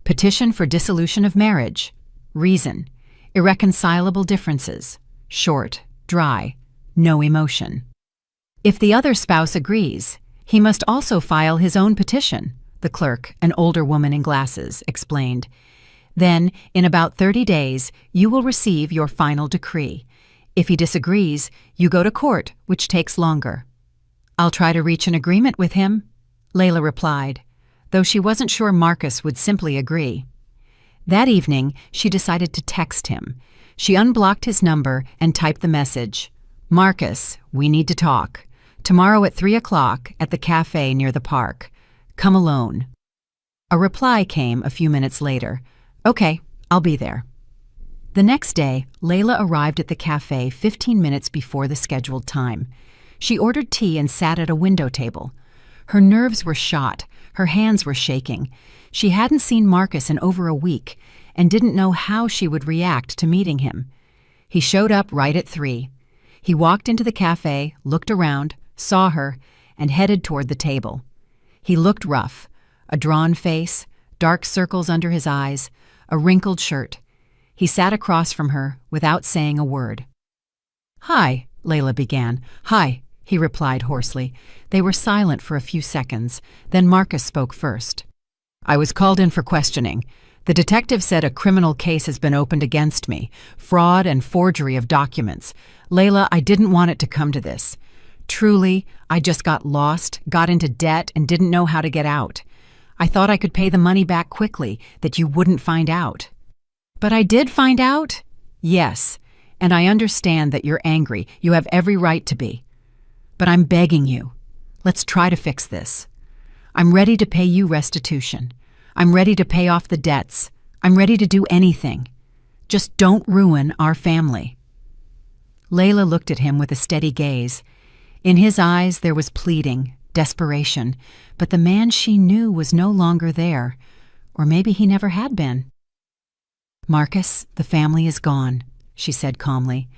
Petition for dissolution of marriage. Reason: irreconcilable differences. Short, dry, no emotion. If the other spouse agrees, He must also file his own petition, the clerk, an older woman in glasses, explained. Then, in about 30 days, you will receive your final decree. If he disagrees, you go to court, which takes longer. I'll try to reach an agreement with him, Layla replied, though she wasn't sure Marcus would simply agree. That evening, she decided to text him. She unblocked his number and typed the message, "Marcus, we need to talk. Tomorrow at 3 o'clock at the cafe near the park. Come alone." A reply came a few minutes later. "Okay, I'll be there." The next day, Layla arrived at the cafe 15 minutes before the scheduled time. She ordered tea and sat at a window table. Her nerves were shot, her hands were shaking. She hadn't seen Marcus in over a week and didn't know how she would react to meeting him. He showed up right at 3. He walked into the cafe, looked around, saw her, and headed toward the table. He looked rough, a drawn face, dark circles under his eyes, a wrinkled shirt. He sat across from her without saying a word. "Hi," Layla began. "Hi," he replied hoarsely. They were silent for a few seconds. Then Marcus spoke first. "I was called in for questioning. The detective said a criminal case has been opened against me, fraud and forgery of documents. Layla, I didn't want it to come to this. Truly, I just got lost, got into debt, and didn't know how to get out. I thought I could pay the money back quickly, that you wouldn't find out. But I did find out? Yes, and I understand that you're angry. You have every right to be. But I'm begging you, let's try to fix this. I'm ready to pay you restitution. I'm ready to pay off the debts. I'm ready to do anything. Just don't ruin our family." Layla looked at him with a steady gaze. In his eyes there was pleading, desperation, but the man she knew was no longer there, or maybe he never had been. "Marcus, the family is gone," she said calmly.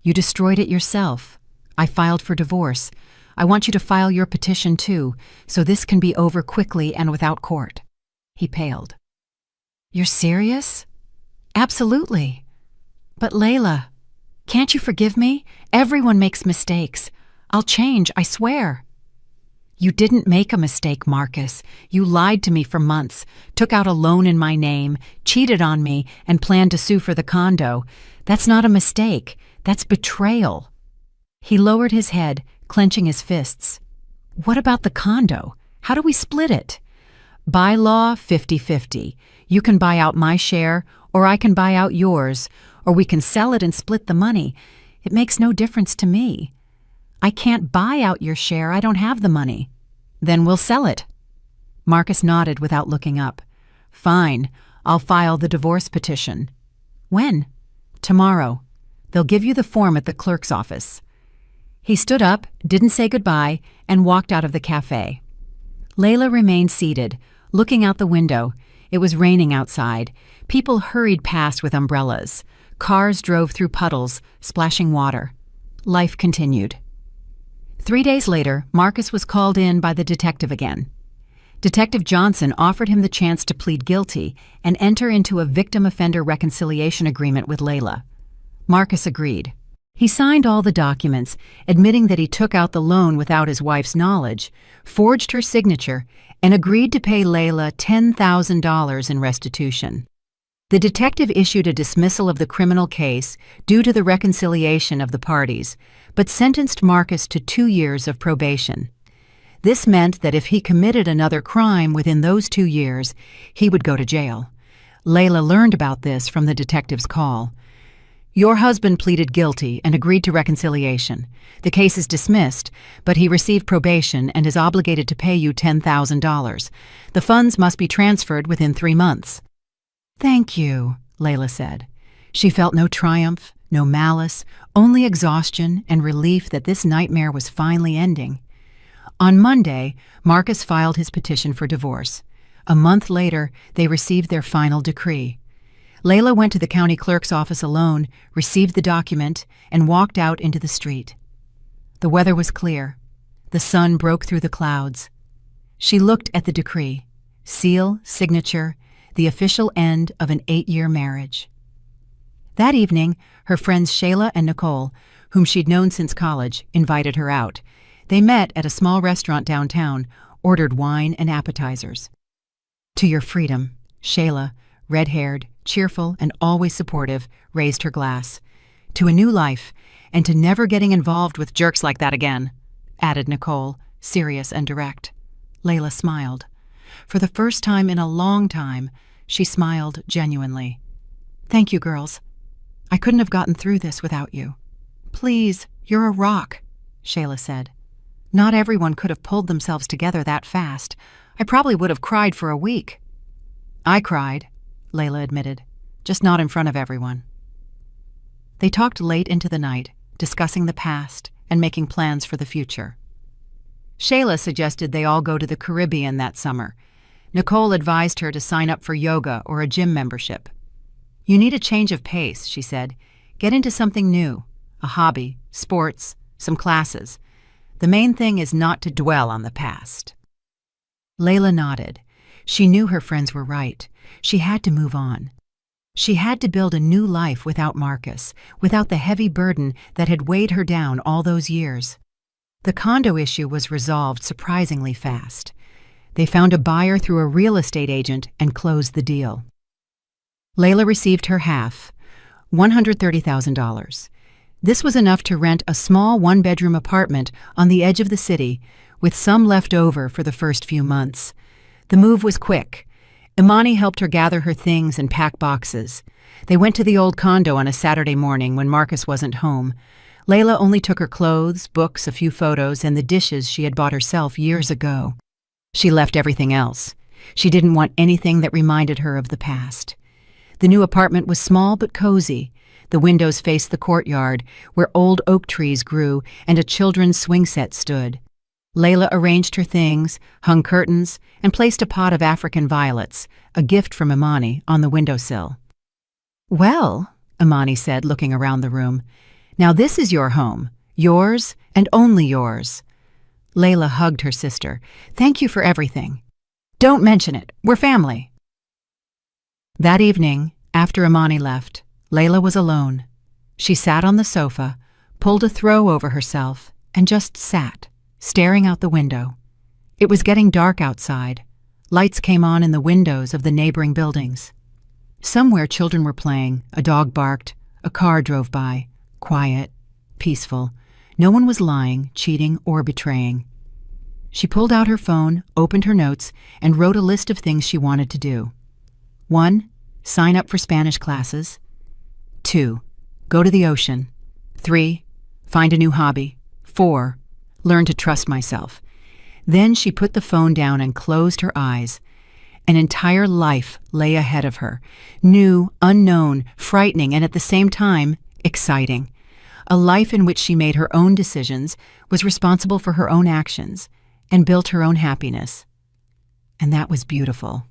"You destroyed it yourself. I filed for divorce. I want you to file your petition too, so this can be over quickly and without court." He paled. "You're serious?" "Absolutely." "But Layla, can't you forgive me? Everyone makes mistakes. I'll change, I swear." "You didn't make a mistake, Marcus. You lied to me for months, took out a loan in my name, cheated on me, and planned to sue for the condo. That's not a mistake. That's betrayal." He lowered his head, clenching his fists. "What about the condo? How do we split it?" "By law, 50-50. You can buy out my share, or I can buy out yours, or we can sell it and split the money. It makes no difference to me." "I can't buy out your share. I don't have the money." "Then we'll sell it." Marcus nodded without looking up. "Fine. I'll file the divorce petition." "When?" "Tomorrow. They'll give you the form at the clerk's office." He stood up, didn't say goodbye, and walked out of the cafe. Layla remained seated, looking out the window. It was raining outside. People hurried past with umbrellas. Cars drove through puddles, splashing water. Life continued. 3 days later, Marcus was called in by the detective again. Detective Johnson offered him the chance to plead guilty and enter into a victim-offender reconciliation agreement with Layla. Marcus agreed. He signed all the documents, admitting that he took out the loan without his wife's knowledge, forged her signature, and agreed to pay Layla $10,000 in restitution. The detective issued a dismissal of the criminal case due to the reconciliation of the parties, but sentenced Marcus to 2 years of probation. This meant that if he committed another crime within those 2 years, he would go to jail. Layla learned about this from the detective's call. "Your husband pleaded guilty and agreed to reconciliation. The case is dismissed, but he received probation and is obligated to pay you $10,000. The funds must be transferred within 3 months." "Thank you," Layla said. She felt no triumph, no malice, only exhaustion and relief that this nightmare was finally ending. On Monday, Marcus filed his petition for divorce. A month later, they received their final decree. Layla went to the county clerk's office alone, received the document, and walked out into the street. The weather was clear. The sun broke through the clouds. She looked at the decree, seal, signature, the official end of an 8-year marriage. That evening, her friends Shayla and Nicole, whom she'd known since college, invited her out. They met at a small restaurant downtown, ordered wine and appetizers. "To your freedom," Shayla, red-haired, cheerful, and always supportive, raised her glass. "To a new life, and to never getting involved with jerks like that again," added Nicole, serious and direct. Layla smiled. For the first time in a long time, she smiled genuinely. "Thank you, girls. I couldn't have gotten through this without you." "Please, you're a rock," Shayla said. "Not everyone could have pulled themselves together that fast. I probably would have cried for a week." "I cried," Layla admitted, "just not in front of everyone." They talked late into the night, discussing the past and making plans for the future. Shayla suggested they all go to the Caribbean that summer. Nicole advised her to sign up for yoga or a gym membership. "You need a change of pace," she said. "Get into something new, a hobby, sports, some classes. The main thing is not to dwell on the past." Layla nodded. She knew her friends were right. She had to move on. She had to build a new life without Marcus, without the heavy burden that had weighed her down all those years. The condo issue was resolved surprisingly fast. They found a buyer through a real estate agent and closed the deal. Layla received her half, $130,000. This was enough to rent a small one-bedroom apartment on the edge of the city, with some left over for the first few months. The move was quick. Imani helped her gather her things and pack boxes. They went to the old condo on a Saturday morning when Marcus wasn't home. Layla only took her clothes, books, a few photos, and the dishes she had bought herself years ago. She left everything else. She didn't want anything that reminded her of the past. The new apartment was small but cozy. The windows faced the courtyard, where old oak trees grew and a children's swing set stood. Layla arranged her things, hung curtains, and placed a pot of African violets, a gift from Imani, on the windowsill. "Well," Imani said, looking around the room, "now this is your home, yours and only yours." Layla hugged her sister. "Thank you for everything." "Don't mention it. We're family." That evening, after Imani left, Layla was alone. She sat on the sofa, pulled a throw over herself, and just sat, staring out the window. It was getting dark outside. Lights came on in the windows of the neighboring buildings. Somewhere children were playing, a dog barked, a car drove by, quiet, peaceful. No one was lying, cheating, or betraying. She pulled out her phone, opened her notes, and wrote a list of things she wanted to do. 1. Sign up for Spanish classes. 2. Go to the ocean. 3. Find a new hobby. 4. Learn to trust myself. Then she put the phone down and closed her eyes. An entire life lay ahead of her, new, unknown, frightening, and at the same time, exciting. A life in which she made her own decisions, was responsible for her own actions, and built her own happiness. And that was beautiful.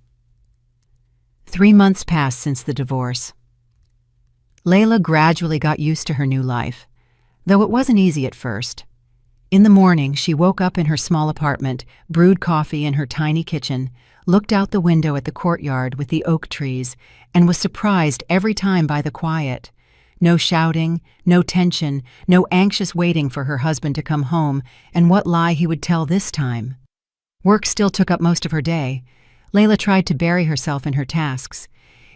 3 months passed since the divorce. Layla gradually got used to her new life, though it wasn't easy at first. In the morning, she woke up in her small apartment, brewed coffee in her tiny kitchen, looked out the window at the courtyard with the oak trees, and was surprised every time by the quiet. No shouting, no tension, no anxious waiting for her husband to come home and what lie he would tell this time. Work still took up most of her day. Layla tried to bury herself in her tasks.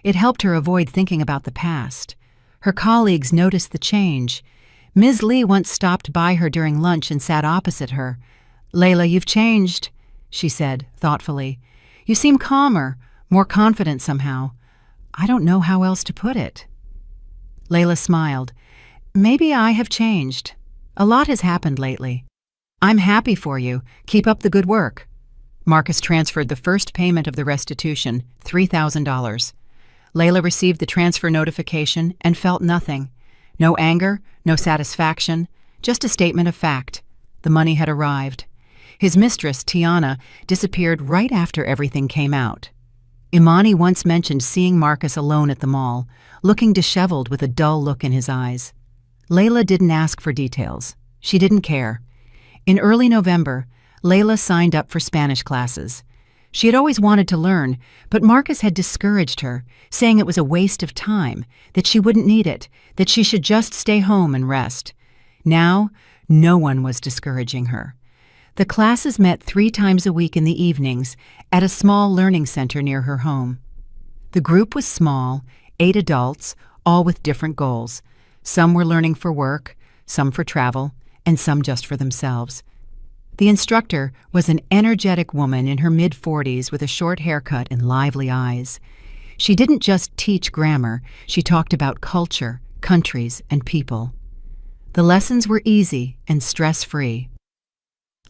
It helped her avoid thinking about the past. Her colleagues noticed the change. Ms. Lee once stopped by her during lunch and sat opposite her. "Layla, you've changed," she said, thoughtfully. "You seem calmer, more confident somehow. I don't know how else to put it." Layla smiled. "Maybe I have changed. A lot has happened lately. I'm happy for you. Keep up the good work." Marcus transferred the first payment of the restitution, $3,000. Layla received the transfer notification and felt nothing. No anger, no satisfaction, just a statement of fact. The money had arrived. His mistress, Tiana, disappeared right after everything came out. Imani once mentioned seeing Marcus alone at the mall, looking disheveled with a dull look in his eyes. Layla didn't ask for details. She didn't care. In early November, Layla signed up for Spanish classes. She had always wanted to learn, but Marcus had discouraged her, saying it was a waste of time, that she wouldn't need it, that she should just stay home and rest. Now, no one was discouraging her. The classes met 3 times a week in the evenings at a small learning center near her home. The group was small, 8 adults, all with different goals. Some were learning for work, some for travel, and some just for themselves. The instructor was an energetic woman in her mid-40s with a short haircut and lively eyes. She didn't just teach grammar, she talked about culture, countries, and people. The lessons were easy and stress-free.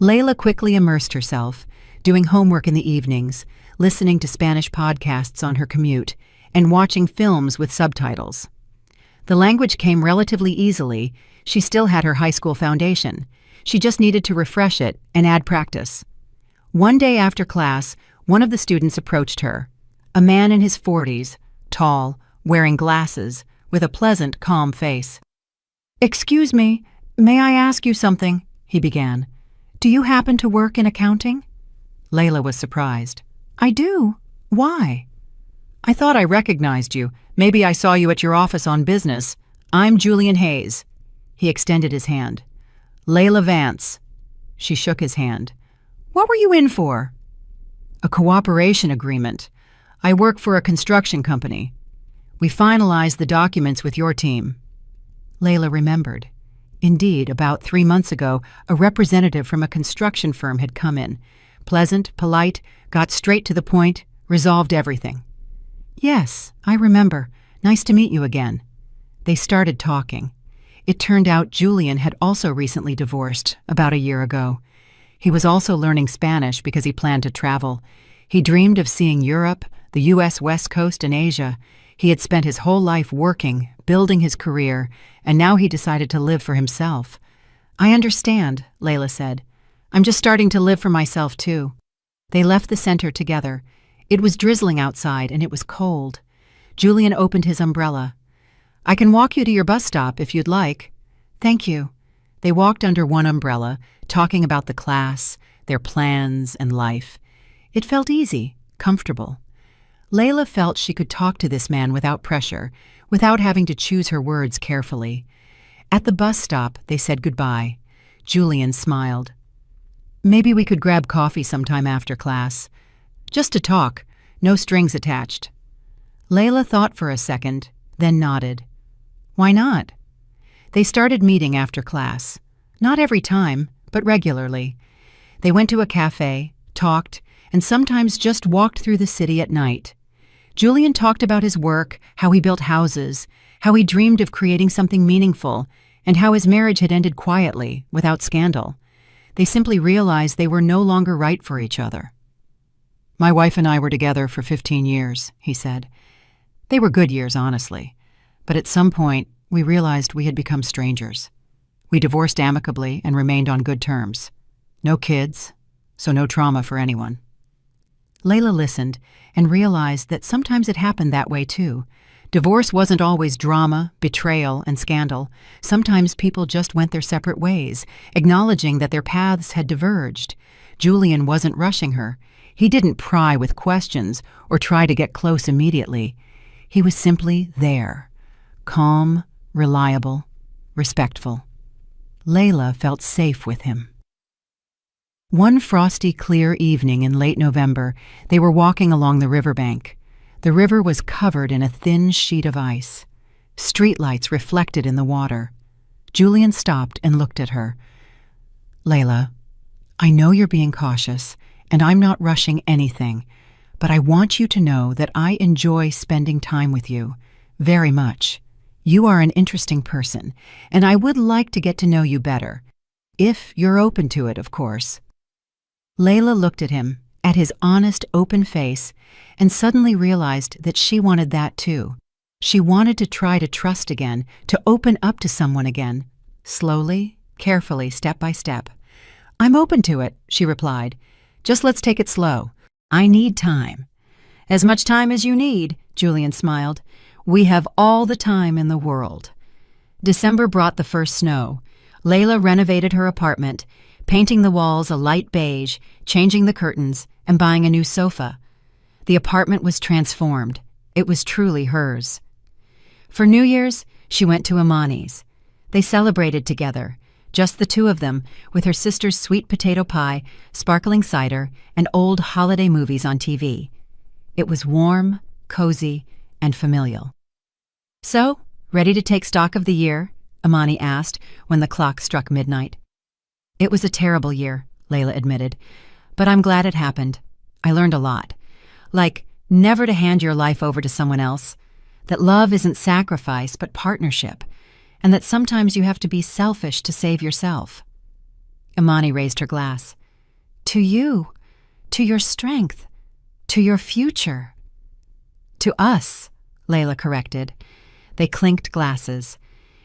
Layla quickly immersed herself, doing homework in the evenings, listening to Spanish podcasts on her commute, and watching films with subtitles. The language came relatively easily. She still had her high school foundation. She just needed to refresh it and add practice. One day after class, one of the students approached her. A man in his 40s, tall, wearing glasses, with a pleasant, calm face. "Excuse me, may I ask you something?" he began. "Do you happen to work in accounting?" Layla was surprised. "I do. Why?" "I thought I recognized you. Maybe I saw you at your office on business. I'm Julian Hayes." He extended his hand. "Layla Vance." She shook his hand. "What were you in for?" "A cooperation agreement. I work for a construction company. We finalized the documents with your team." Layla remembered. Indeed, about 3 months ago, a representative from a construction firm had come in. Pleasant, polite, got straight to the point, resolved everything. "Yes, I remember. Nice to meet you again." They started talking. It turned out Julian had also recently divorced, about a year ago. He was also learning Spanish because he planned to travel. He dreamed of seeing Europe, the U.S. West Coast, and Asia. He had spent his whole life working, building his career, and now he decided to live for himself. "I understand," Layla said. "I'm just starting to live for myself, too." They left the center together. It was drizzling outside, and it was cold. Julian opened his umbrella. "I can walk you to your bus stop if you'd like." "Thank you." They walked under one umbrella, talking about the class, their plans, and life. It felt easy, comfortable. Layla felt she could talk to this man without pressure, without having to choose her words carefully. At the bus stop, they said goodbye. Julian smiled. "Maybe we could grab coffee sometime after class. Just to talk, no strings attached." Layla thought for a second, then nodded. "Why not?" They started meeting after class. Not every time, but regularly. They went to a cafe, talked, and sometimes just walked through the city at night. Julian talked about his work, how he built houses, how he dreamed of creating something meaningful, and how his marriage had ended quietly, without scandal. They simply realized they were no longer right for each other. "My wife and I were together for 15 years, he said. "They were good years, honestly. But at some point, we realized we had become strangers. We divorced amicably and remained on good terms. No kids, so no trauma for anyone." Layla listened and realized that sometimes it happened that way too. Divorce wasn't always drama, betrayal, and scandal. Sometimes people just went their separate ways, acknowledging that their paths had diverged. Julian wasn't rushing her. He didn't pry with questions or try to get close immediately. He was simply there, calm, reliable, respectful. Layla felt safe with him. One frosty, clear evening in late November, they were walking along the riverbank. The river was covered in a thin sheet of ice. Streetlights reflected in the water. Julian stopped and looked at her. "Layla, I know you're being cautious, and I'm not rushing anything, but I want you to know that I enjoy spending time with you, very much. You are an interesting person, and I would like to get to know you better. If you're open to it, of course." Layla looked at him, at his honest, open face, and suddenly realized that she wanted that too. She wanted to try to trust again, to open up to someone again. Slowly, carefully, step by step. "I'm open to it," she replied. "Just let's take it slow. I need time." "As much time as you need," Julian smiled. "We have all the time in the world." December brought the first snow. Layla renovated her apartment, painting the walls a light beige, changing the curtains, and buying a new sofa. The apartment was transformed. It was truly hers. For New Year's, she went to Imani's. They celebrated together. Just the two of them, with her sister's sweet potato pie, sparkling cider, and old holiday movies on TV. It was warm, cozy, and familial. "So, ready to take stock of the year?" Imani asked when the clock struck midnight. "It was a terrible year," Layla admitted, "but I'm glad it happened. I learned a lot. Like, never to hand your life over to someone else, that love isn't sacrifice but partnership, and that sometimes you have to be selfish to save yourself." Imani raised her glass. "To you, to your strength, to your future." "To us," Layla corrected. They clinked glasses.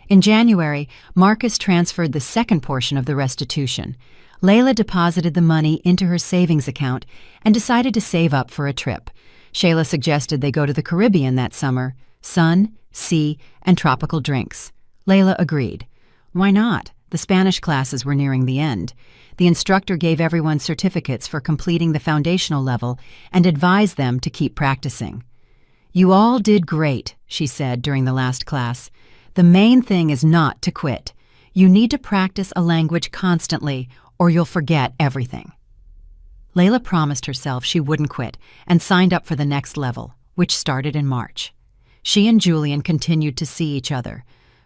In January, Marcus transferred the second portion of the restitution. Layla deposited the money into her savings account and decided to save up for a trip. Shayla suggested they go to the Caribbean that summer. Sun, sea, and tropical drinks. Layla agreed. Why not? The Spanish classes were nearing the end. The instructor gave everyone certificates for completing the foundational level and advised them to keep practicing. "You all did great," she said during the last class. "The main thing is not to quit. You need to practice a language constantly, or you'll forget everything." Layla promised herself she wouldn't quit and signed up for the next level, which started in March. She and Julian continued to see each other,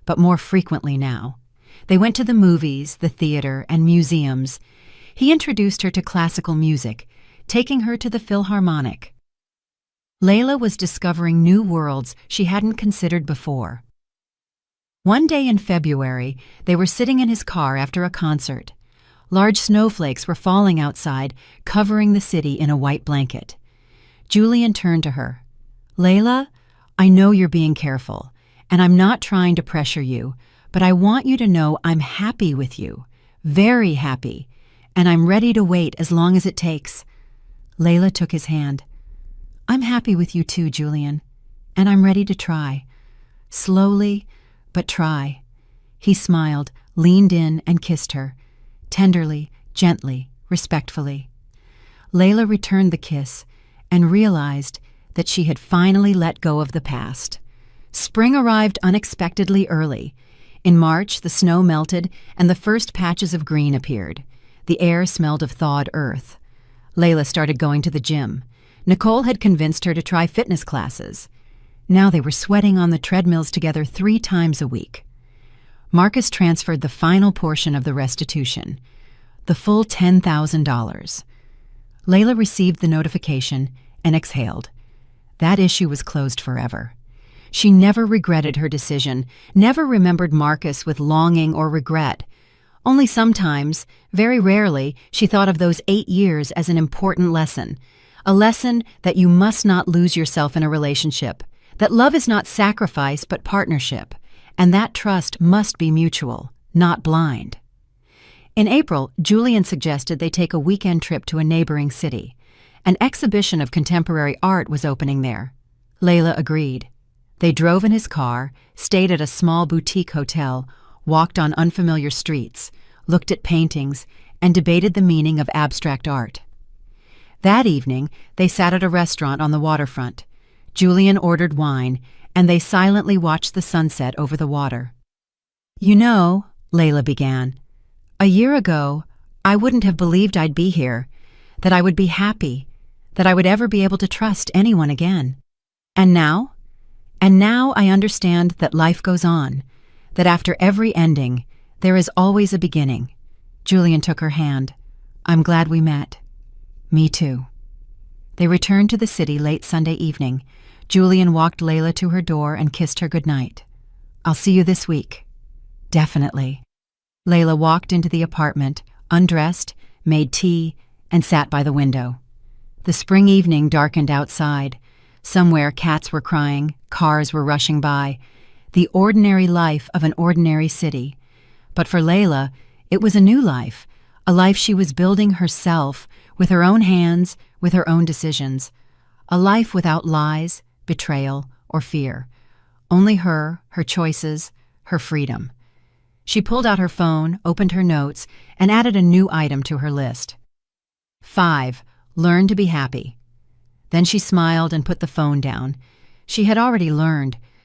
but more frequently now. They went to the movies, the theater, and museums. He introduced her to classical music, taking her to the Philharmonic. Layla was discovering new worlds she hadn't considered before. One day in February, they were sitting in his car after a concert. Large snowflakes were falling outside, covering the city in a white blanket. Julian turned to her. "Layla, I know you're being careful, and I'm not trying to pressure you, but I want you to know I'm happy with you, very happy, and I'm ready to wait as long as it takes." Layla took his hand. "I'm happy with you too, Julian, and I'm ready to try. Slowly, but try." He smiled, leaned in, and kissed her, tenderly, gently, respectfully. Layla returned the kiss and realized that she had finally let go of the past. Spring arrived unexpectedly early. In March, the snow melted and the first patches of green appeared. The air smelled of thawed earth. Layla started going to the gym. Nicole had convinced her to try fitness classes. Now they were sweating on the treadmills together 3 times a week. Marcus transferred the final portion of the restitution, the full $10,000. Layla received the notification and exhaled. That issue was closed forever. She never regretted her decision, never remembered Marcus with longing or regret. Only sometimes, very rarely, she thought of those 8 years as an important lesson. A lesson that you must not lose yourself in a relationship, that love is not sacrifice but partnership, and that trust must be mutual, not blind. In April, Julian suggested they take a weekend trip to a neighboring city. An exhibition of contemporary art was opening there. Layla agreed. They drove in his car, stayed at a small boutique hotel, walked on unfamiliar streets, looked at paintings, and debated the meaning of abstract art. That evening, they sat at a restaurant on the waterfront. Julian ordered wine, and they silently watched the sunset over the water. "You know," Layla began, "a year ago, I wouldn't have believed I'd be here, that I would be happy, that I would ever be able to trust anyone again. And now? And now I understand that life goes on, that after every ending, there is always a beginning." Julian took her hand. "I'm glad we met." "Me too." They returned to the city late Sunday evening. Julian walked Layla to her door and kissed her goodnight. "I'll see you this week." "Definitely." Layla walked into the apartment, undressed, made tea, and sat by the window. The spring evening darkened outside. Somewhere cats were crying, cars were rushing by. The ordinary life of an ordinary city. But for Layla, it was a new life, a life she was building herself, with her own hands, with her own decisions. A life without lies, betrayal, or fear. Only her choices, her freedom. She pulled out her phone, opened her notes, and added a new item to her list. 5. Learn to be happy. Then she smiled and put the phone down. She had already learned.